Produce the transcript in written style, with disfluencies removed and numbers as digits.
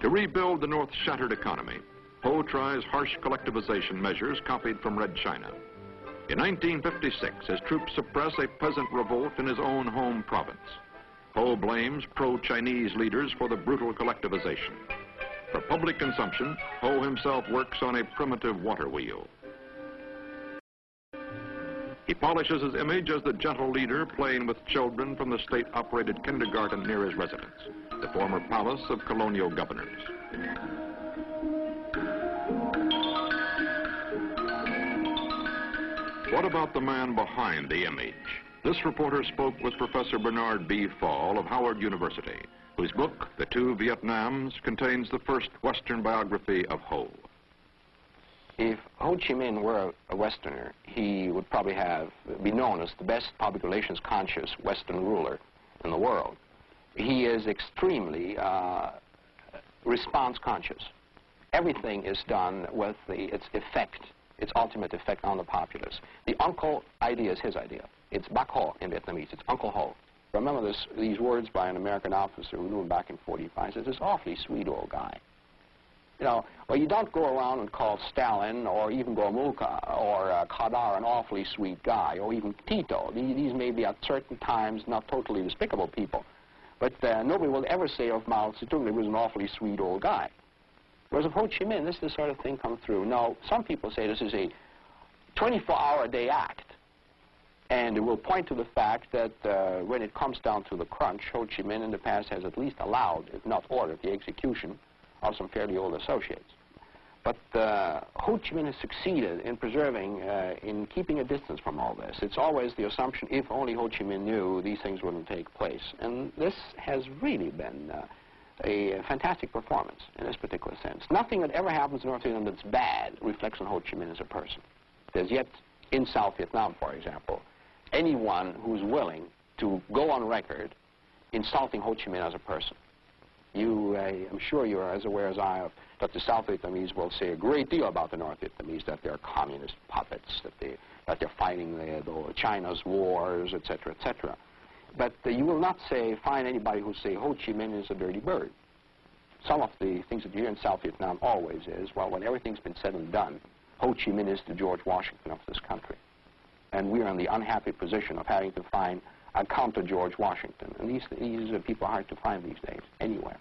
To rebuild the North's shattered economy, Ho tries harsh collectivization measures copied from Red China. In 1956, his troops suppress a peasant revolt in his own home province. Ho blames pro-Chinese leaders for the brutal collectivization. For public consumption, Ho himself works on a primitive water wheel. He polishes his image as the gentle leader playing with children from the state-operated kindergarten near his residence, the former palace of colonial governors. What about the man behind the image? This reporter spoke with Professor Bernard B. Fall of Howard University, whose book, The Two Vietnams, contains the first Western biography of Ho. If Ho Chi Minh were a Westerner, he would probably be known as the best public relations conscious Western ruler in the world. He is extremely response conscious. Everything is done with its effect, its ultimate effect on the populace. The uncle idea is his idea. It's Bác Ho in Vietnamese. It's Uncle Ho. Remember these words by an American officer who knew him back in '45. He says, this awfully sweet old guy. You know, well, you don't go around and call Stalin or even Gomulka or Khadr an awfully sweet guy, or even Tito. These may be at certain times not totally despicable people. But nobody will ever say of Mao Zedong he was an awfully sweet old guy. Whereas of Ho Chi Minh, this is the sort of thing come through. Now, some people say this is a 24-hour-a-day act. And it will point to the fact that when it comes down to the crunch, Ho Chi Minh in the past has at least allowed, if not ordered, the execution of some fairly old associates. But Ho Chi Minh has succeeded in preserving, in keeping a distance from all this. It's always the assumption, if only Ho Chi Minh knew, these things wouldn't take place. And this has really been a fantastic performance in this particular sense. Nothing that ever happens in North Vietnam that's bad reflects on Ho Chi Minh as a person. There's yet, in South Vietnam, for example, anyone who's willing to go on record insulting Ho Chi Minh as a person. I'm sure you are as aware as I of that the South Vietnamese will say a great deal about the North Vietnamese, that they're communist puppets, that they're fighting China's wars, etc., etc. But you will not find anybody who say Ho Chi Minh is a dirty bird. Some of the things that you hear in South Vietnam always is, well, when everything's been said and done, Ho Chi Minh is the George Washington of this country. And we are in the unhappy position of having to find a counter George Washington. And these people are hard to find these days, anywhere.